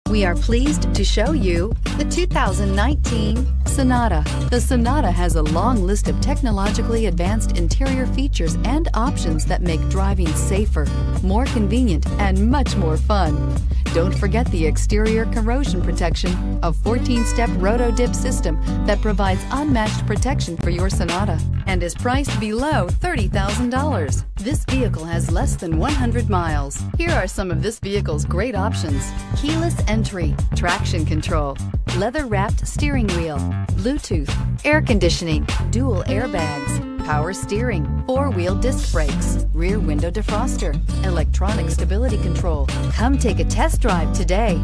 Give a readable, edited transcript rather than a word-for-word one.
We are pleased to show you the 2019 Sonata. The Sonata has a long list of technologically advanced interior features and options that make driving safer, more convenient, and much more fun. Don't forget the exterior corrosion protection, a 14-step roto-dip system that provides unmatched protection for your Sonata and is priced below $30,000. This vehicle has less than 100 miles. Here are some of this vehicle's great options: keyless entry, traction control, leather-wrapped steering wheel, Bluetooth, air conditioning, dual airbags, power steering, four-wheel disc brakes, rear window defroster, electronic stability control. Come take a test drive today.